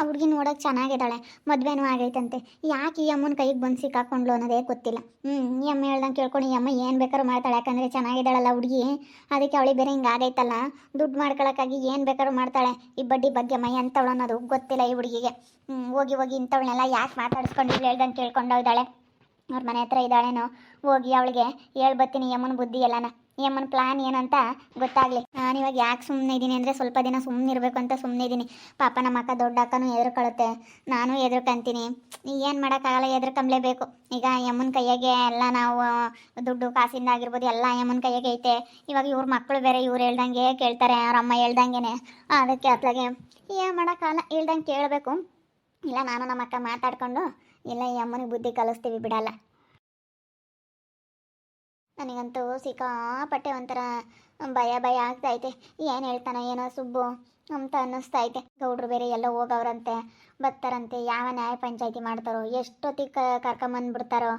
ಹುಡುಗಿ ನೋಡೋಕೆ ಚೆನ್ನಾಗಿದ್ದಾಳೆ, ಮದುವೆನೂ ಆಗೈತಂತೆ. ಯಾಕೆ ಈ ಅಮ್ಮನ ಕೈಗೆ ಬಂದು ಸಿಕ್ಕಾಕೊಂಡ್ಲು ಅನ್ನೋದೇ ಗೊತ್ತಿಲ್ಲ. ಈ ಅಮ್ಮ ಹೇಳ್ದಂಗೆ ಕೇಳ್ಕೊಂಡು ಈ ಅಮ್ಮ ಏನು ಬೇಕಾದ್ರೂ ಮಾಡ್ತಾಳೆ, ಯಾಕಂದರೆ ಚೆನ್ನಾಗಿದ್ದಾಳಲ್ಲ ಹುಡುಗಿ. ಅದಕ್ಕೆ ಅವಳಿಗೆ ಬೇರೆ ಹಿಂಗೆ ಆಗೈತಲ್ಲ, ದುಡ್ಡು ಮಾಡ್ಕೊಳಕ್ಕಾಗಿ ಏನು ಬೇಕಾದ್ರೂ ಮಾಡ್ತಾಳೆ. ಈ ಬಡ್ಡಿ ಬಗ್ಗೆ ಮೈ ಅಂತವಳು ಅನ್ನೋದು ಗೊತ್ತಿಲ್ಲ ಈ ಹುಡುಗಿಗೆ. ಹೋಗಿ ಹೋಗಿ ಇಂಥವಳನ್ನೆಲ್ಲ ಯಾಕೆ ಮಾತಾಡಿಸ್ಕೊಂಡು ಇಲ್ಲಿ ಹೇಳ್ದಂಗೆ ಕೇಳ್ಕೊಂಡು ಇದ್ದಾಳೆ. ಅವ್ರ ಮನೆ ಹತ್ರ ಇದ್ದಾಳೇನೋ, ಹೋಗಿ ಅವಳಿಗೆ ಹೇಳ್ಬತ್ತೀನಿ ಯಮ್ಮನ ಬುದ್ಧಿ ಎಲ್ಲನ, ಯಮ್ಮನ ಪ್ಲಾನ್ ಏನಂತ ಗೊತ್ತಾಗಲಿ. ನಾನು ಇವಾಗ ಯಾಕೆ ಸುಮ್ಮನೆ ಇದ್ದೀನಿ ಅಂದರೆ ಸ್ವಲ್ಪ ದಿನ ಸುಮ್ಮನೆ ಇರಬೇಕು ಅಂತ ಸುಮ್ಮನೆ ಇದ್ದೀನಿ. ಪಾಪ ನಮ್ಮ ಅಕ್ಕ ದೊಡ್ಡ ಅಕ್ಕನೂ ಎದುರ್ಕೊಳ್ಳುತ್ತೆ, ನಾನು ಎದುರ್ಕೊಂತೀನಿ. ಏನು ಮಾಡೋಕ್ಕಾಗಲ್ಲ, ಎದುರ್ಕೊಂಬ್ಲೇಬೇಕು. ಈಗ ಯಮ್ಮನ ಕೈಯಾಗೆ ಎಲ್ಲ ನಾವು ದುಡ್ಡು ಕಾಸಿಂದ ಆಗಿರ್ಬೋದು ಎಲ್ಲ ಯಮ್ಮನ ಕೈಯಾಗೆ ಐತೆ. ಇವಾಗ ಇವ್ರ ಮಕ್ಕಳು ಬೇರೆ ಇವ್ರು ಹೇಳ್ದಂಗೆ ಕೇಳ್ತಾರೆ, ಅವ್ರ ಅಮ್ಮ ಹೇಳ್ದಂಗೆ. ಅದಕ್ಕೆ ಅತ್ಲಾಗೆ ಏನು ಮಾಡೋಕ್ಕಾಗಲ್ಲ, ಹೇಳ್ದಂಗೆ ಕೇಳಬೇಕು. ಇಲ್ಲ ನಾನು ನಮ್ಮ ಅಕ್ಕ ಮಾತಾಡ್ಕೊಂಡು ಇಲ್ಲ ಈ ಅಮ್ಮನಿಗೆ ಬುದ್ಧಿ ಕಲಿಸ್ತೀವಿ, ಬಿಡಲ್ಲ. ನನಗಂತೂ ಸಿಕ್ಕಾಪಟ್ಟೆ ಒಂಥರ ಭಯ ಭಯ ಆಗ್ತೈತೆ. ಏನು ಹೇಳ್ತಾನೆ ಏನೋ ಸುಬ್ಬು ಅಂತ ಅನ್ನಿಸ್ತೈತೆ. ಗೌಡ್ರು ಬೇರೆ ಎಲ್ಲ ಹೋಗವ್ರಂತೆ, ಬರ್ತಾರಂತೆ. ಯಾವ ನ್ಯಾಯ ಪಂಚಾಯಿತಿ ಮಾಡ್ತಾರೋ, ಎಷ್ಟೊತ್ತಿಗೆ ಕರ್ಕೊಂಬಂದ್ಬಿಡ್ತಾರೋ,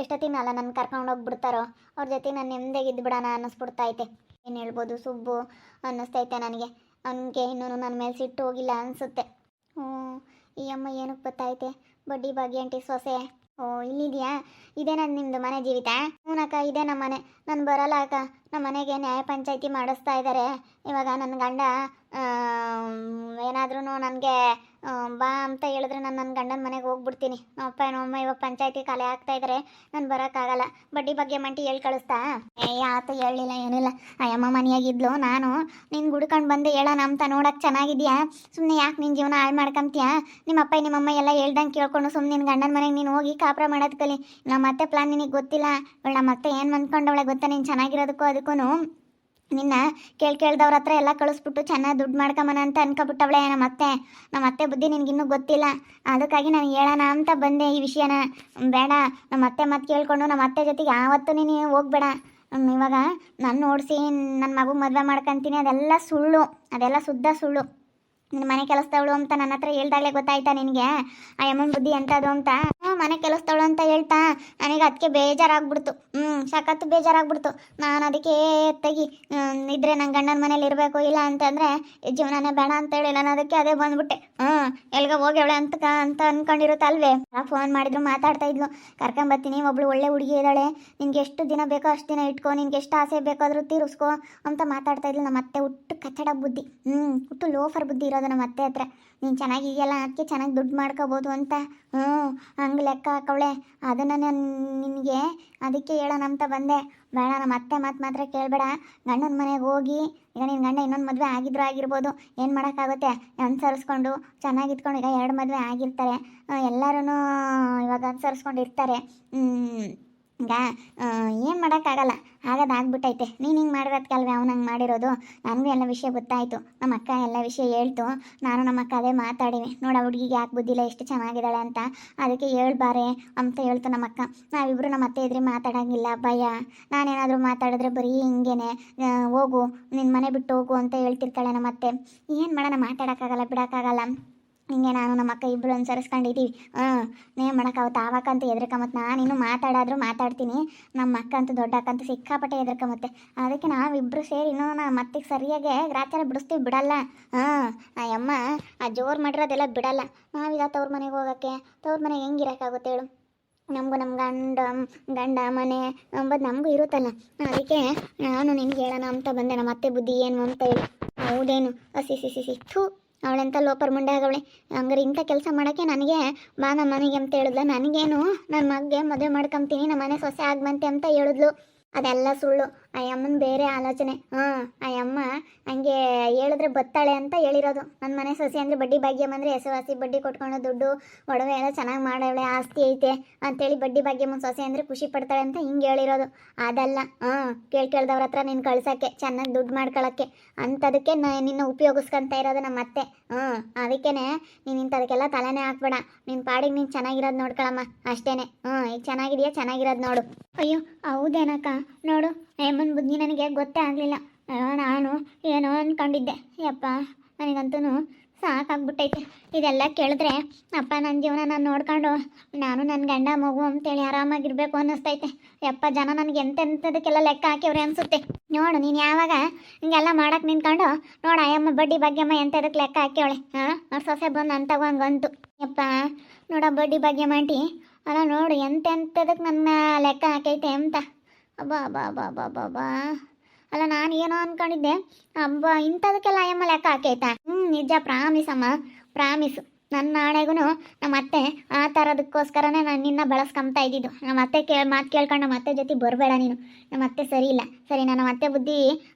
ಎಷ್ಟೊತ್ತಿನಲ್ಲ ನನ್ನ ಕರ್ಕೊಂಡೋಗ್ಬಿಡ್ತಾರೋ, ಅವ್ರ ಜೊತೆ ನಾನು ನೆಮ್ಮದಿಯಾಗಿದ್ದು ಬಿಡೋಣ ಅನ್ನಿಸ್ಬಿಡ್ತೈತೆ. ಏನು ಹೇಳ್ಬೋದು ಸುಬ್ಬು ಅನ್ನಿಸ್ತೈತೆ ನನಗೆ. ಅವನಿಗೆ ಇನ್ನೂ ನನ್ನ ಮೇಲೆ ಸಿಟ್ಟು ಹೋಗಿಲ್ಲ ಅನಿಸುತ್ತೆ. ಈ ಅಮ್ಮ ಏನಕ್ಕೆ ಗೊತ್ತೈತೆ, ಬಡ್ಡಿ ಭಾಗ್ಯ ಆಂಟಿ ಸೊಸೆ. ಇಲ್ಲಿದೆಯಾ? ಇದೇ ನನ್ನ ನಿಮ್ಮದು ಮನೆ ಜೀವಿತ? ಹ್ಞೂನಕ್ಕ, ಇದೇ ನಮ್ಮ ಮನೆ. ನಾನು ಬರಲ್ಲ ಅಕ್ಕ, ನಮ್ಮ ಮನೆಗೆ ನ್ಯಾಯ ಪಂಚಾಯಿತಿ ಮಾಡಿಸ್ತಾ ಇದ್ದಾರೆ. ಇವಾಗ ನನ್ನ ಗಂಡ ಏನಾದ್ರೂ ನನಗೆ ಬಾ ಅಂತ ಹೇಳಿದ್ರೆ ನಾನು ನನ್ನ ಗಂಡನ ಮನೆಗೆ ಹೋಗ್ಬಿಡ್ತೀನಿ. ನಮ್ಮಪ್ಪ ನಮ್ಮಮ್ಮ ಇವಾಗ ಪಂಚಾಯಿತಿ ಖಾಲಿ ಆಗ್ತಾ ಇದ್ದಾರೆ, ನಾನು ಬರೋಕ್ಕಾಗಲ್ಲ. ಬಡ್ಡಿ ಬಗ್ಗೆ ಮಂಟಿ ಹೇಳಿ ಕಳಿಸ್ತಾ? ಆತ ಹೇಳಿಲ್ಲ ಏನಿಲ್ಲ. ಅಯ್ಯಮ್ಮ ಮನೆಯಾಗಿದ್ಲು, ನಾನು ನೀನು ಗುಡ್ಕೊಂಡು ಬಂದು ಹೇಳೋಣ ಅಂತ. ನೋಡೋಕೆ ಚೆನ್ನಾಗಿದ್ಯಾ, ಸುಮ್ಮನೆ ಯಾಕೆ ನಿನ್ನ ಜೀವನ ಹಾಳು ಮಾಡ್ಕೊಂತೀಯ? ನಿಮ್ಮಪ್ಪ ನಿಮ್ಮಮ್ಮ ಎಲ್ಲ ಹೇಳ್ದಂಗೆ ಕೇಳ್ಕೊಂಡು ಸುಮ್ಮನೆ ನಿನ್ನ ಗಂಡನ ಮನೆಗೆ ನೀನು ಹೋಗಿ ಕಾಪುರ ಮಾಡೋದು ಕಲಿ. ನಮ್ಮ ಅತ್ತೆ ಪ್ಲಾನ್ ನಿನಗೆ ಗೊತ್ತಿಲ್ಲ. ನಮ್ಮ ಅತ್ತೆ ಏನು ಅಂದ್ಕೊಂಡವಳೆ ಗೊತ್ತಾ, ನೀನು ಚೆನ್ನಾಗಿರೋದಕ್ಕೂ ಅದಕ್ಕೂ ನಿನ್ನ ಕೇಳ್ದವ್ರ ಹತ್ರ ಎಲ್ಲ ಕಳಿಸ್ಬಿಟ್ಟು ಚೆನ್ನಾಗಿ ದುಡ್ಡು ಮಾಡ್ಕೊಂಬನ ಅಂತ ಅನ್ಕೊಬಿಟ್ಟವಳೆ ನಮ್ಮ ಅತ್ತೆ ಬುದ್ಧಿ ನಿನಗಿನ್ನೂ ಗೊತ್ತಿಲ್ಲ. ಅದಕ್ಕಾಗಿ ನಾನು ಹೇಳೋಣ ಅಂತ ಬಂದೆ ಈ ವಿಷಯನ. ಬೇಡ, ನಮ್ಮ ಅತ್ತೆ ಮತ್ತೆ ಕೇಳ್ಕೊಂಡು ನಮ್ಮ ಅತ್ತೆ ಜೊತೆಗೆ ಯಾವತ್ತೂ ನೀನು ಹೋಗ್ಬೇಡ. ಇವಾಗ ನಾನು ಓಡಿಸಿ ನನ್ನ ಮಗು ಮದುವೆ ಮಾಡ್ಕೊತೀನಿ, ಅದೆಲ್ಲ ಸುಳ್ಳು, ಅದೆಲ್ಲ ಶುದ್ಧ ಸುಳ್ಳು. ನಿನ್ನ ಮನೆ ಕೆಲಸದವಳು ಅಂತ ನನ್ನ ಹತ್ರ ಹೇಳ್ದಾಗಲೇ ಗೊತ್ತಾಯ್ತಾ ನಿನಗೆ ಆ ಯಮ್ಮನ ಬುದ್ಧಿ ಎಂಥದ್ದು ಅಂತ? ಮನೆ ಕೆಲಸದವಳು ಅಂತ ಹೇಳ್ತಾ ನನಗೆ ಅದಕ್ಕೆ ಬೇಜಾರಾಗ್ಬಿಡ್ತು. ಸಖತ್ತು ಬೇಜಾರಾಗ್ಬಿಡ್ತು. ನಾನು ಅದಕ್ಕೆ ತೆಗಿ ಇದ್ರೆ ನನ್ನ ಗಂಡನ ಮನೇಲಿ ಇರಬೇಕು, ಇಲ್ಲ ಅಂತಂದರೆ ಜೀವನನೇ ಬೇಡ ಅಂತೇಳಿ ನಾನು ಅದಕ್ಕೆ ಅದೇ ಬಂದ್ಬಿಟ್ಟೆ. ಎಲ್ಗ ಹೋಗ್ಯವಳೆ ಅಂತ ಅಂದ್ಕೊಂಡಿರುತ್ತಲ್ವೇ. ಫೋನ್ ಮಾಡಿದ್ರು ಮಾತಾಡ್ತಾ ಇದ್ಲು, ಕರ್ಕೊಂಬರ್ತೀನಿ, ಒಬ್ಳು ಒಳ್ಳೆ ಹುಡುಗಿ ಇದ್ದಾಳೆ, ನಿನ್ಗೆ ಎಷ್ಟು ದಿನ ಬೇಕೋ ಅಷ್ಟು ದಿನ ಇಟ್ಕೊ, ನಿನ್ಗೆ ಎಷ್ಟು ಆಸೆ ಬೇಕೋ ತೀರಿಸ್ಕೊ ಅಂತ ಮಾತಾಡ್ತಾ ಇದ್ಲು. ನಮ್ಮ ಅತ್ತೆ ಹುಟ್ಟು ಕಚ್ಚಡ ಬುದ್ಧಿ, ಹುಟ್ಟು ಲೋಫರ್ ಬುದ್ಧಿ ಇರೋದು ನಮ್ಮ ಅತ್ತೆ ಹತ್ರ. ನೀನು ಚೆನ್ನಾಗಿದೆಯಲ್ಲ ಅದಕ್ಕೆ ಚೆನ್ನಾಗಿ ದುಡ್ಡು ಮಾಡ್ಕೋಬೋದು ಅಂತ ಹಂಗೆ ಲೆಕ್ಕ ಹಾಕವಳೆ. ಅದನ್ನು ನಾನು ನಿನಗೆ ಅದಕ್ಕೆ ಹೇಳೋಣ ಅಂತ ಬಂದೆ. ಬೇಡ, ನಮ್ಮ ಅತ್ತೆ ಮಾತ್ರ ಕೇಳಬೇಡ. ಗಂಡನ ಮನೆಗೆ ಹೋಗಿ, ಈಗ ನಿನ್ನ ಗಂಡ ಇನ್ನೊಂದು ಮದುವೆ ಆಗಿರ್ಬೋದು, ಏನು ಮಾಡೋಕ್ಕಾಗುತ್ತೆ, ಅನುಸರಿಸ್ಕೊಂಡು ಚೆನ್ನಾಗಿತ್ಕೊಂಡು. ಈಗ 2 ಮದುವೆ ಆಗಿರ್ತಾರೆ, ಎಲ್ಲರೂ ಇವಾಗ ಅನುಸರಿಸ್ಕೊಂಡು ಇರ್ತಾರೆ. ಈಗ ಏನು ಮಾಡೋಕ್ಕಾಗಲ್ಲ, ಆಗೋದಾಗ್ಬಿಟ್ಟೈತೆ. ನೀನು ಹಿಂಗೆ ಮಾಡಿರೋದಕ್ಕಲ್ವೇ ಅವ್ನು ಹಂಗೆ ಮಾಡಿರೋದು. ನನಗೂ ಎಲ್ಲ ವಿಷಯ ಗೊತ್ತಾಯಿತು, ನಮ್ಮ ಅಕ್ಕ ಎಲ್ಲ ವಿಷಯ ಹೇಳ್ತು. ನಾನು ನಮ್ಮ ಅಕ್ಕ ಅದೇ ಮಾತಾಡಿವಿ. ನೋಡ ಹುಡುಗಿಗೆ ಯಾಕೆ ಬುದ್ಧಿಲ್ಲ, ಎಷ್ಟು ಚೆನ್ನಾಗಿದ್ದಾಳೆ ಅಂತ, ಅದಕ್ಕೆ ಹೇಳ್ಬಾರೆ ಅಂತ ಹೇಳ್ತು ನಮ್ಮ ಅಕ್ಕ. ನಾವಿಬ್ಬರು ನಮ್ಮ ಅತ್ತೆ ಇದ್ರೆ ಮಾತಾಡೋಂಗಿಲ್ಲ, ಭಯ. ನಾನೇನಾದರೂ ಮಾತಾಡಿದ್ರೆ ಬರೀ ಹಿಂಗೇನೆ, ಹೋಗು ನಿನ್ನ ಮನೆ ಬಿಟ್ಟು ಹೋಗು ಅಂತ ಹೇಳ್ತಿರ್ತಾಳೆ ನಮ್ಮ ಅತ್ತೆ. ಏನು ಮಾಡೋಣ, ಮಾತಾಡೋಕ್ಕಾಗಲ್ಲ, ಬಿಡೋಕ್ಕಾಗಲ್ಲ. ಹಿಂಗೆ ನಾನು ನಮ್ಮ ಅಕ್ಕ ಇಬ್ಬರು ಅನುಸರಿಸ್ಕೊಂಡಿದ್ದೀವಿ. ನೇಮ್ ಮಾಡೋಕ್ಕಾಗುತ್ತೆ. ಆವಕ್ಕಂತೂ ಎದ್ರಕಮ್ಮತ್ತೆ. ನಾನಿನ್ನು ಮಾತಾಡಾದರೂ ಮಾತಾಡ್ತೀನಿ, ನಮ್ಮ ಅಕ್ಕ ಅಂತೂ ದೊಡ್ಡ ಅಕ್ಕ ಅಂತೂ ಸಿಕ್ಕಾಪಟ್ಟೆ ಎದ್ರಕಮ್ಮತ್ತೆ. ಅದಕ್ಕೆ ನಾವಿಬ್ಬರು ಸೇರಿ ಇನ್ನೂ ನಮ್ಮ ಅತ್ತಿಗೆ ಸರಿಯಾಗಿ ಗ್ರಾಚಾರ ಬಿಡಿಸ್ತೀವಿ, ಬಿಡಲ್ಲ. ಆ ಅಮ್ಮ ಆ ಜೋರು ಮಾಡಿರೋದೆಲ್ಲ ಬಿಡಲ್ಲ. ನಾವೀಗ ತವ್ರ ಮನೆಗೆ ಹೋಗೋಕ್ಕೆ, ತವ್ರ ಮನೆಗೆ ಹೆಂಗಿರೋಕ್ಕಾಗುತ್ತೆ ಹೇಳು? ನಮಗೂ ನಮ್ಮ ಗಂಡ ಮನೆ ಅಂಬದು ನಮಗೂ ಇರುತ್ತಲ್ಲ. ಅದಕ್ಕೆ ನಾನು ನಿನ್ಗೆ ಹೇಳೋಣ ಅಂತ ಬಂದೆ, ನಮ್ಮ ಅತ್ತೆ ಬುದ್ಧಿ ಏನು ಅಂತ ಹೇಳಿ. ಹೌದೇನು ಸಿ ಥೂ, ಅವಳೆಂಥ ಲೋಪರ್ ಮುಂಡೆ ಆಗವಳೆ. ಹಂಗಾರೆ ಇಂಥ ಕೆಲಸ ಮಾಡೋಕ್ಕೆ ನನಗೆ ಬಾ ನಮ್ಮ ಮನೆಗೆ ಅಂತ ಹೇಳಿದ್ಲು. ನನಗೇನು ನನ್ನ ಮಗ್ಗೆ ಮದುವೆ ಮಾಡ್ಕೊತೀನಿ, ನಮ್ಮ ಮನೆ ಸೊಸೆ ಆಗ್ಬಂತೆ ಅಂತ ಹೇಳಿದ್ಲು. ಅದೆಲ್ಲ ಸುಳ್ಳು. ಆ ಅಮ್ಮನ ಬೇರೆ ಆಲೋಚನೆ. ಆ ಅಮ್ಮ ಹಂಗೆ ಹೇಳಿದ್ರೆ ಬತ್ತಾಳೆ ಅಂತ ಹೇಳಿರೋದು. ನನ್ನ ಮನೆ ಸೊಸೆ ಅಂದರೆ ಬಡ್ಡಿ ಭಾಗ್ಯ ಬಂದರೆ ಹೆಸರುವಾಸಿ ಬಡ್ಡಿ ಕೊಟ್ಕೊಂಡು ದುಡ್ಡು ಒಡವೆ ಎಲ್ಲ ಚೆನ್ನಾಗಿ ಮಾಡವಳೆ, ಆಸ್ತಿ ಐತೆ ಅಂತೇಳಿ ಬಡ್ಡಿ ಭಾಗ್ಯಮ್ಮನ ಸೊಸೆ ಅಂದರೆ ಖುಷಿ ಪಡ್ತಾಳೆ ಅಂತ ಹಿಂಗೆ ಹೇಳಿರೋದು. ಅದಲ್ಲ. ಕೇಳ್ದವ್ರ ಹತ್ರ ನೀನು ಕಳ್ಸೋಕ್ಕೆ, ಚೆನ್ನಾಗಿ ದುಡ್ಡು ಮಾಡ್ಕೊಳ್ಳೋಕ್ಕೆ, ಅಂಥದಕ್ಕೆ ನಿನ್ನ ಉಪಯೋಗಿಸ್ಕೊತಾ ಇರೋದು ನಮ್ಮ ಅತ್ತೆ. ಅದಕ್ಕೇ ನೀನು ಇಂಥದಕ್ಕೆಲ್ಲ ತಲೆನೇ ಹಾಕ್ಬೇಡ. ನಿನ್ನ ಪಾಡಿಗೆ ನೀನು ಚೆನ್ನಾಗಿರೋದು ನೋಡ್ಕೊಳಮ್ಮ ಅಷ್ಟೇ. ಈಗ ಚೆನ್ನಾಗಿದೆಯಾ, ಚೆನ್ನಾಗಿರೋದು ನೋಡು. ಅಯ್ಯೋ ಹೌದೇನಕ್ಕ, ನೋಡು ಅಮ್ಮನ ಬುದ್ಧಿ ನನಗೆ ಗೊತ್ತೇ ಆಗಲಿಲ್ಲ. ನಾನು ಏನೋ ಅಂದ್ಕೊಂಡಿದ್ದೆ. ಯಪ್ಪ, ನನಗಂತೂ ಸಾಕಾಗ್ಬಿಟ್ಟೈತೆ ಇದೆಲ್ಲ ಕೇಳಿದ್ರೆ ಅಪ್ಪ ನನ್ನ ಜೀವನ ನಾನು ನೋಡ್ಕೊಂಡು ನಾನು ನನ್ನ ಗಂಡ ಮಗು ಅಂತೇಳಿ ಆರಾಮಾಗಿರ್ಬೇಕು ಅನ್ನಿಸ್ತೈತೆ. ಯಪ್ಪ ಜನ ನನಗೆ ಎಂತೆಂಥದಕ್ಕೆಲ್ಲ ಲೆಕ್ಕ ಹಾಕಿವ್ರೆ ಅನಿಸುತ್ತೆ. ನೋಡು ನೀನು ಯಾವಾಗ ಹಿಂಗೆಲ್ಲ ಮಾಡಕ್ಕೆ ನಿಂತ್ಕೊಂಡು ನೋಡು ಅಯ್ಯಮ್ಮ ಬಡ್ಡಿ ಭಾಗ್ಯಮ್ಮ ಎಂಥದಕ್ಕೆ ಲೆಕ್ಕ ಹಾಕ್ಯವಳೆ. ಅವ್ರ ಸೊಸೆ ಬಂದು ನನ್ನ ತಗೊಂಗಂತು ಯಪ್ಪ ನೋಡ ಬಡ್ಡಿ ಭಾಗ್ಯಮ್ಮ ಆಂಟಿ ಅಲ್ಲ ನೋಡು ಎಂತೆಂಥದಕ್ಕೆ ನನ್ನ ಲೆಕ್ಕ ಹಾಕೈತೆ ಅಂತ. ಅಬ್ಬಾ ಬಾ ಬಾ ಬಾ ಬಾ ಬಾ ಅಲ್ಲ ನಾನು ಏನೋ ಅಂದ್ಕೊಂಡಿದ್ದೆ ಅಬ್ಬ ಇಂಥದಕ್ಕೆಲ್ಲ ಅಯ್ಯಮ್ಮ ಲೆಕ್ಕ ಹಾಕೈತಾ. ನಿಜ ಪ್ರಾಮಿಸಮ್ಮ ಪ್ರಾಮಿಸು. ನನ್ನ ನಾಳೆಗೂ ನಮ್ಮ ಅತ್ತೆ ಆ ಥರದಕ್ಕೋಸ್ಕರನೇ ನಾನು ನಿನ್ನ ಬಳಸ್ಕೊಂತಾ ಇದ್ದಿದ್ದು. ನಮ್ಮ ಅತ್ತೆ ಮಾತು ಕೇಳ್ಕೊಂಡು ನಮ್ಮ ಅತ್ತೆ ಜೊತೆ ಬರಬೇಡ ನೀನು. ನಮ್ಮ ಅತ್ತೆ ಸರಿ ಇಲ್ಲ ಸರಿ. ನನ್ನ ಅತ್ತೆ ಬುದ್ಧಿ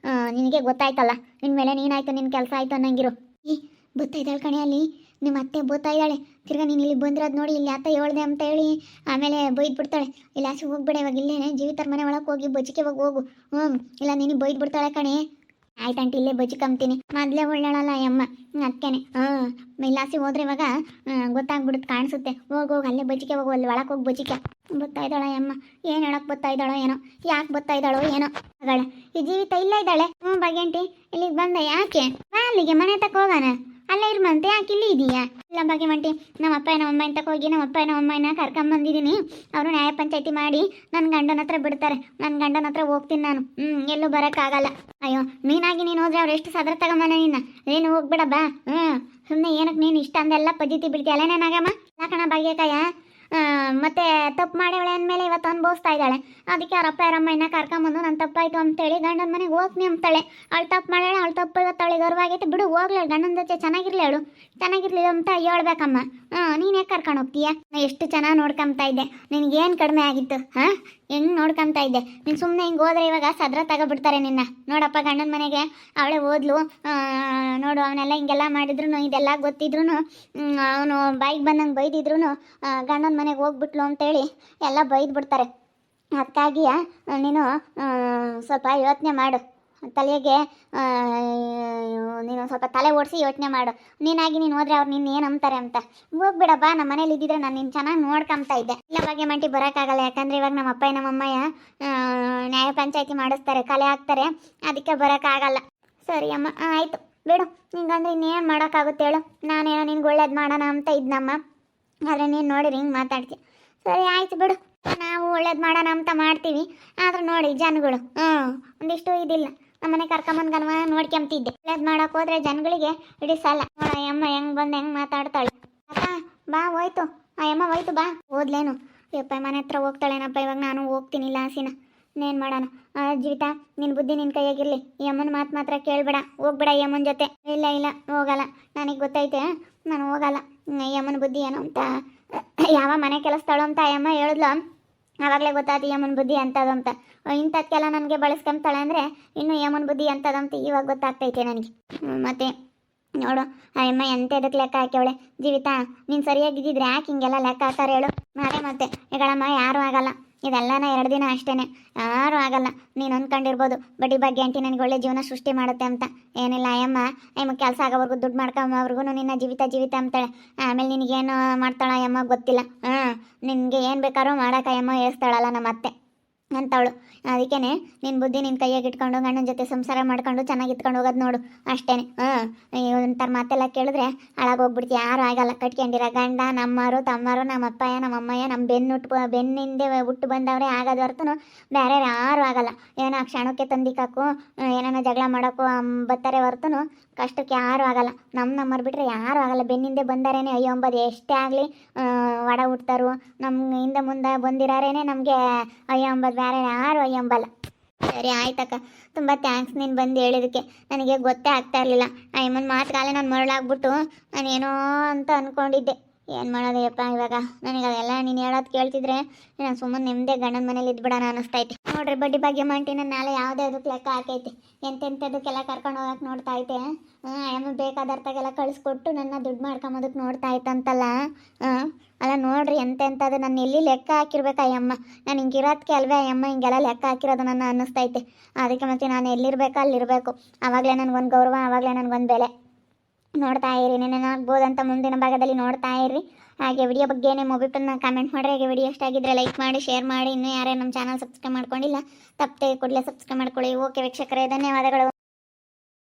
ನಿನಗೆ ಗೊತ್ತಾಯ್ತಲ್ಲ. ಇನ್ಮೇಲೆ ನೀನಾಯ್ತು ನಿನ್ನ ಕೆಲಸ ಆಯಿತು ಅನ್ನಂಗಿರು. ಗೊತ್ತಾಯ್ತಾಳೆ ಕಣೆ ಅಲ್ಲಿ ನಿಮ್ಮ ಅತ್ತೆ ಬೋತಾ ಇದ್ದಾಳೆ. ತಿರ್ಗಾ ನೀನು ಇಲ್ಲಿ ಬಂದಿರೋದು ನೋಡಿ ಇಲ್ಲಿ ಅತ್ತೆ ಹೇಳ್ದೆ ಅಂತ ಹೇಳಿ ಆಮೇಲೆ ಬೈದು ಬಿಡ್ತಾಳೆ. ಇಲ್ಲ ಆಚೆ ಹೋಗ್ಬೇಡ ಇವಾಗ ಇಲ್ಲೇ ಜೀವಿತರ ಮನೆ ಒಳಗೆ ಹೋಗಿ ಬಜಿಕೆ ಹೋಗು. ಇಲ್ಲ ನೀನು ಬೈದು ಬಿಡ್ತಾಳೆ ಕಣೆ. ಆಯ್ತಂಟಿ ಇಲ್ಲೇ ಬಜಿಕಂತೀನಿ ಮೊದಲೇ ಒಳ್ಳಾಳಲ್ಲ ಅಮ್ಮ ಅದಕ್ಕೇನೆ. ಇಲ್ಲಾಸಿ ಹೋದ್ರೆ ಇವಾಗ ಗೊತ್ತಾಗ್ಬಿಡುತ್ತೆ ಕಾಣಿಸುತ್ತೆ. ಹೋಗು ಅಲ್ಲೇ ಬಜಿಕೆ ಹೋಗು ಅಲ್ಲಿ ಒಳಗೆ ಹೋಗಿ ಬಜಿಕೆ. ಬರ್ತಾ ಇದ್ದಾಳ ಅಮ್ಮ ಏನು ಹೇಳಕ್ಕೆ ಬರ್ತಾ ಇದ್ದಾಳೋ ಏನೋ ಯಾಕೆ ಬರ್ತಾ ಇದ್ದಾಳೋ ಏನೋ ಅಗಳ ಈ ಜೀವಿತ ಇಲ್ಲೇ ಇದ್ದಾಳೆ. ಭಾಗ್ಯಂಟಿ ಇಲ್ಲಿಗೆ ಬಂದೆ ಯಾಕೆ ಅಲ್ಲಿಗೆ ಮನೆ ತಕ್ಕ ಹೋಗೋಣ ಅಲ್ಲೇ ಇರ್ಮಂತೆ ಯಾಕೆ ಇಲ್ಲಿ ಇದೆಯಾ. ಇಲ್ಲ ಭಾಗ್ಯಮಂಟಿ ನಮ್ಮ ಅಪ್ಪ ನಮ್ಮ ಅಮ್ಮ ತಕ್ಕ ಹೋಗಿ ನಮ್ಮ ಅಪ್ಪ ನಮ್ಮ ಅಮ್ಮನ ಕರ್ಕೊಂಬಂದಿದ್ದೀನಿ. ಅವರು ನ್ಯಾಯ ಪಂಚಾಯತಿ ಮಾಡಿ ನನ್ನ ಗಂಡನ ಹತ್ರ ಬಿಡ್ತಾರೆ. ನನ್ನ ಗಂಡನ ಹತ್ರ ಹೋಗ್ತೀನಿ ನಾನು. ಎಲ್ಲೂ ಬರೋಕ್ಕಾಗಲ್ಲ. ಅಯ್ಯೋ ನೀನಾಗಿ ನೀನು ಹೋದ್ರೆ ಅವ್ರು ಎಷ್ಟು ಸದ್ರ ತಗೊಂಬನ ನಿನ್ನ ನೀನು ಹೋಗ್ಬಿಡ ಬಾ. ಸುಮ್ಮನೆ ಏನಕ್ಕೆ ನೀನು ಇಷ್ಟ ಅಂದೆಲ್ಲ ಪದ್ಧತಿ ಬಿಡ್ತೀಯಲ್ಲ ನಾನಾಗಮ್ಮ ಯಾಕಣ ಭಾಗ್ಯಕಾಯ ಮತ್ತೆ ತಪ್ಪು ಮಾಡೇವಳೆ ಅಂದಮೇಲೆ ಇವತ್ತು ಅನುಭವಿಸ್ತಾ ಇದ್ದಾಳೆ. ಅದಕ್ಕೆ ಅವ್ರ ಅಪ್ಪ ಅವರಮ್ಮ ಇನ್ನ ಕರ್ಕೊಂಬಂದು ನಾನು ತಪ್ಪಾಯ್ತು ಅಂತೇಳಿ ಗಂಡನ ಮನೆಗೆ ಹೋಗ್ತೀನಿ ಅಂತಾಳೆ. ಅವಳು ತಪ್ಪು ಮಾಡ್ಯಾಳೆ ಅವಳು ತಪ್ಪು ಇವತ್ತು ಅವಳಿಗೆ ಗರ್ವಾಗೈತೆ ಬಿಡು ಹೋಗ್ಲಿ ಗಂಡನ ಜೊತೆ ಚೆನ್ನಾಗಿರ್ಲಿ ಅವಳು ಚೆನ್ನಾಗಿರ್ಲಿಲ್ಲ ಅಂತ ಹೇಳ್ಬೇಕಮ್ಮ. ನೀನು ಯಾಕೆ ಕರ್ಕೊಂಡು ಹೋಗ್ತೀಯ. ಎಷ್ಟು ಚೆನ್ನಾಗಿ ನೋಡ್ಕೊಂತಾ ಇದ್ದೆ ನಿನಗೇನು ಕಡಿಮೆ ಆಗಿತ್ತು ಹೆಂಗೆ ನೋಡ್ಕೊಂತಾ ಇದ್ದೆ ನೀನು ಸುಮ್ಮನೆ ಹಿಂಗೆ ಹೋದ್ರೆ ಇವಾಗ ಸದ್ರ ತಗೊಬಿಡ್ತಾರೆ ನಿನ್ನ. ನೋಡಪ್ಪ ಗಂಡನ ಮನೆಗೆ ಅವಳೇ ಓದ್ಲು ನೋಡು ಅವನೆಲ್ಲ ಹಿಂಗೆಲ್ಲ ಮಾಡಿದ್ರು ಇದೆಲ್ಲ ಗೊತ್ತಿದ್ರು ಅವನು ಬಾಯಿಗೆ ಬಂದಂಗೆ ಬೈದಿದ್ರು ಗಂಡನ ಮನೆಗೆ ಹೋಗ್ಬಿಟ್ಲು ಅಂತೇಳಿ ಎಲ್ಲ ಬೈದು ಬಿಡ್ತಾರೆ. ಅದಕ್ಕಾಗಿ ನೀನು ಸ್ವಲ್ಪ ಯೋಚನೆ ಮಾಡು ತಲೆಗೆ ನೀನು ಸ್ವಲ್ಪ ತಲೆ ಓಡಿಸಿ ಯೋಚನೆ ಮಾಡು. ನೀನಾಗಿ ನೀನು ಹೋದ್ರೆ ಅವ್ರು ನಿನ್ನ ಏನು ಅಂತಾರೆ ಅಂತ. ಹೋಗ್ಬಿಡ ಬಾ ನಮ್ಮ ಮನೇಲಿ ಇದ್ದಿದ್ರೆ ನಾನು ನಿನ್ನ ಚೆನ್ನಾಗಿ ನೋಡ್ಕೊಂತಾ ಇದ್ದೆ. ಇಲ್ಲ ಬಗ್ಗೆ ಮಂಟಿ ಬರೋಕ್ಕಾಗಲ್ಲ ಯಾಕಂದರೆ ಇವಾಗ ನಮ್ಮ ಅಪ್ಪ ನಮ್ಮ ಅಮ್ಮಯ್ಯ ನ್ಯಾಯ ಪಂಚಾಯತಿ ಮಾಡಿಸ್ತಾರೆ ಕಲೆ ಹಾಕ್ತಾರೆ ಅದಕ್ಕೆ ಬರೋಕ್ಕಾಗಲ್ಲ. ಸರಿ ಅಮ್ಮ ಆಯಿತು ಬಿಡು ನಿಂಗಂದ್ರೆ ಇನ್ನೇನು ಮಾಡೋಕ್ಕಾಗುತ್ತೆ ಹೇಳು. ನಾನೇನೋ ನಿನ್ಗೆ ಒಳ್ಳೇದು ಮಾಡೋಣ ಅಂತ ಇದ್ನಮ್ಮ ಆದರೆ ನೀನು ನೋಡಿರಿ ಹಿಂಗೆ ಮಾತಾಡ್ತೀವಿ. ಸರಿ ಆಯಿತು ಬಿಡು ನಾವು ಒಳ್ಳೇದು ಮಾಡೋಣ ಅಂತ ಮಾಡ್ತೀವಿ. ಆದ್ರೆ ನೋಡಿ ಜನಗಳು ಒಂದಿಷ್ಟು ಇದಿಲ್ಲ ನಮ್ಮನೆ ಕರ್ಕೊಂಬಂದು ಗನ್ವ ನೋಡ್ಕೊಂತಿದ್ದೆ. ಒಳ್ಳೇದು ಮಾಡೋಕೆ ಹೋದ್ರೆ ಜನಗಳಿಗೆ ಇಡೀ ಸಾಲ. ನೋಡ ಅಮ್ಮ ಹೆಂಗೆ ಬಂದು ಹೆಂಗೆ ಮಾತಾಡ್ತಾಳೆ. ಅಕ್ಕ ಬಾ ಹೋಯ್ತು ಅಮ್ಮ ಹೋಯ್ತು ಬಾ ಓದ್ಲೇನು ಯಪ್ಪ ಮನೆ ಹತ್ರ ಹೋಗ್ತಾಳೇನಪ್ಪ. ಇವಾಗ ನಾನು ಹೋಗ್ತೀನಿ ಲಾಸಿನ ಇನ್ನೇನು ಮಾಡೋಣ. ಜೀವಿತ ನಿನ್ನ ಬುದ್ಧಿ ನಿನ್ನ ಕೈಯಾಗಿರಲಿ. ಈ ಅಮ್ಮನ ಮಾತ್ರ ಕೇಳಬೇಡ ಹೋಗ್ಬೇಡ ಈ ಅಮ್ಮನ ಜೊತೆ. ಇಲ್ಲ ಇಲ್ಲ ಹೋಗಲ್ಲ ನನಗೆ ಗೊತ್ತೈತೆ ನಾನು ಹೋಗಲ್ಲ. ಈ ಅಮ್ಮನ ಬುದ್ಧಿ ಏನು ಅಂತ ಯಾವ ಮನೆ ಕೆಲಸತಾಳು ಅಂತ ಅಮ್ಮ ಹೇಳಿದ್ಲು ಆವಾಗಲೇ ಗೊತ್ತಾಯ್ತು ಯಮನ್ ಬುದ್ಧಿ ಅಂತದಂತ. ಇಂಥದ್ಕೆಲ್ಲ ನನಗೆ ಬಳಸ್ಕೊಂತಾಳೆ ಅಂದರೆ ಇನ್ನು ಯಮನ್ ಬುದ್ಧಿ ಅಂತದಂತ ಇವಾಗ ಗೊತ್ತಾಗ್ತೈತೆ ನನಗೆ. ಮತ್ತು ನೋಡು ಅಮ್ಮ ಎಂಥದಕ್ಕೆ ಲೆಕ್ಕ ಹಾಕ್ಯವಳೆ. ಜೀವಿತ ನೀನು ಸರಿಯಾಗಿದ್ದಿದ್ರೆ ಯಾಕೆ ಹಿಂಗೆಲ್ಲ ಲೆಕ್ಕ ಹಾಕ್ತಾರೆ ಹೇಳು. ಅದೇ ಮತ್ತೆ ಈಗಳಮ್ಮ ಯಾರೂ ಆಗಲ್ಲ ಇದೆಲ್ಲನ 2 ದಿನ ಅಷ್ಟೇ ಯಾರೂ ಆಗಲ್ಲ. ನೀನು ಅಂದ್ಕೊಂಡಿರ್ಬೋದು ಬಡ್ಡಿ ಬಗ್ಗೆ ಆಂಟಿ ನನಗೆ ಒಳ್ಳೆ ಜೀವನ ಸೃಷ್ಟಿ ಮಾಡುತ್ತೆ ಅಂತ. ಏನಿಲ್ಲ ಅಮ್ಮ ಕೆಲಸ ಆಗೋವರೆಗೂ ದುಡ್ಡು ಮಾಡ್ಕೊಂಬವ್ರಿಗೂ ನಿನ್ನ ಜೀವಿತ ಅಂತಾಳೆ. ಆಮೇಲೆ ನಿನಗೇನು ಮಾಡ್ತಾಳ ಅಮ್ಮ ಗೊತ್ತಿಲ್ಲ. ನಿನಗೆ ಏನು ಬೇಕಾದ್ರೂ ಮಾಡೋಕೆ ಅಮ್ಮ ಹೇಳ್ತಾಳಲ್ಲ ನಮ್ಮ ಅತ್ತೆ ಅಂತವಳು. ಅದಕ್ಕೇ ನಿನ್ನ ಬುದ್ಧಿ ನಿನ್ನ ಕೈಯಾಗಿ ಇಟ್ಕೊಂಡು ಗಂಡನ ಜೊತೆ ಸಂಸಾರ ಮಾಡ್ಕೊಂಡು ಚೆನ್ನಾಗಿ ಇಟ್ಕೊಂಡು ಹೋಗೋದು ನೋಡು ಅಷ್ಟೇ. ಒಂಥರ ಮಾತೆಲ್ಲ ಕೇಳಿದ್ರೆ ಹಾಳಾಗೋಗ್ಬಿಡ್ತೀವಿ. ಯಾರು ಆಗಲ್ಲ ಕಟ್ಕೊಂಡಿರೋ ಗಂಡ ನಮ್ಮರು ತಮ್ಮರು ನಮ್ಮ ಅಪ್ಪಯ್ಯ ನಮ್ಮ ಅಮ್ಮಯ್ಯ ನಮ್ಮ ಬೆನ್ನಿಂದೆ ಹುಟ್ಟು ಬಂದವರೇ ಆಗೋದು ಹೊರತು ಬೇರೆ ಯಾರು ಆಗಲ್ಲ. ಏನೋ ಆ ಕ್ಷಣಕ್ಕೆ ತಂದಿಕ್ಕಾಕು ಏನಾನ ಜಗಳ ಮಾಡೋಕ್ಕೂ ಬರ್ತಾರೆ ಹೊರತು ಕಷ್ಟಕ್ಕೆ ಯಾರೂ ಆಗಲ್ಲ. ನಮ್ಮರು ಬಿಟ್ಟರೆ ಯಾರೂ ಆಗಲ್ಲ. ಬೆನ್ನಿಂದೆ ಬಂದಾರೇನೆ ಅಯ್ಯೋ ಅಂಬೋದು ಎಷ್ಟೇ ಆಗಲಿ ಒಡ ಹುಡ್ತಾರು. ನಮ್ಮ ಹಿಂದೆ ಮುಂದೆ ಬಂದಿರಾರೇನೆ ನಮಗೆ ಅಯ್ಯೋ ಅಂಬೋದು ಬೇರೆ ಯಾರು ಅಯ್ಯೋ ಅಂಬಲ್ಲ. ಸರಿ ಆಯ್ತಕ್ಕ ತುಂಬ ಥ್ಯಾಂಕ್ಸ್ ನೀನು ಬಂದು ಹೇಳಿದಕ್ಕೆ. ನನಗೆ ಗೊತ್ತೇ ಆಗ್ತಾ ಇರಲಿಲ್ಲ ಅಯ್ಯಮ್ಮನ ಮಾತುಗಾಲೆ ನಾನು ಮರಳಾಗ್ಬಿಟ್ಟು ನಾನೇನೋ ಅಂತ ಅಂದ್ಕೊಂಡಿದ್ದೆ. ಏನು ಮಾಡೋದಯ್ಯಪ್ಪ ಇವಾಗ ನನಗೆ ಅದೆಲ್ಲ ನೀನು ಹೇಳೋದು ಕೇಳ್ತಿದ್ರೆ ನಾನು ಸುಮ್ಮನೆ ನೆಮ್ಮದಿ ಗಂಡನ ಮನೇಲಿ ಇದ್ಬಿಡೋಣ ಅನ್ನಿಸ್ತೈತೆ. ನೋಡ್ರಿ ಬಡ್ಡಿ ಬಗ್ಗೆ ಮಂಟಿ ನನ್ನ ನಾಳೆ ಯಾವುದೇ ಅದಕ್ಕೆ ಲೆಕ್ಕ ಹಾಕೈತೆ ಎಂತೆಂಥದಕ್ಕೆಲ್ಲ ಕರ್ಕೊಂಡು ಹೋಗಕ್ಕೆ ನೋಡ್ತಾ ಐತೆ. ಅಯ್ಯಮ್ಮ ಬೇಕಾದರ್ಥಗೆಲ್ಲ ಕಳಿಸ್ಕೊಟ್ಟು ನನ್ನ ದುಡ್ಡು ಮಾಡ್ಕೊಂಬೋದಕ್ಕೆ ನೋಡ್ತಾ ಐತಂತಲ್ಲ. ಅಲ್ಲ ನೋಡ್ರಿ ಎಂತೆಂಥದ್ದು ನನ್ನ ಎಲ್ಲಿ ಲೆಕ್ಕ ಹಾಕಿರ್ಬೇಕು ಅಯ್ಯಮ್ಮ. ನಾನು ಹಿಂಗಿರೋದಕ್ಕೆ ಅಲ್ವೇ ಅಯ್ಯಮ್ಮ ಹಿಂಗೆಲ್ಲ ಲೆಕ್ಕ ಹಾಕಿರೋದು ನನ್ನ ಅನ್ನಿಸ್ತೈತೆ. ಅದಕ್ಕೆ ಮತ್ತೆ ನಾನು ಎಲ್ಲಿರಬೇಕು ಅಲ್ಲಿರಬೇಕು. ಆವಾಗಲೇ ನನಗೊಂದು ಗೌರವ ಆವಾಗಲೇ ನನಗೊಂದು ಬೆಲೆ. ನೋಡ್ತಾ ಇರಿ ನೆನನಾಗ್ಬೋದಂತ ಮುಂದಿನ ಭಾಗದಲ್ಲಿ ನೋಡ್ತಾ ಇರಿ. ಹಾಗೆ ವಿಡಿಯೋ ಬಗ್ಗೆ ನಿಮ್ಮ ಒಬಿಪನ್ನ ಕಾಮೆಂಟ್ ಮಾಡಿರಿ. ಹಾಗೆ ವಿಡಿಯೋ ಇಷ್ಟ ಆಗಿದ್ರೆ ಲೈಕ್ ಮಾಡಿ ಶೇರ್ ಮಾಡಿ. ಇನ್ನೂ ಯಾರೇ ನಮ್ಮ ಚಾನಲ್ ಸಬ್ಸ್ಕ್ರೈಬ್ ಮಾಡ್ಕೊಂಡಿಲ್ಲ ತಪ್ಪದೆ ಕೂಡಲೇ ಸಬ್ಸ್ಕ್ರೈಬ್ ಮಾಡ್ಕೊಳ್ಳಿ. ಓಕೆ ವೀಕ್ಷಕರೇ ಧನ್ಯವಾದಗಳು.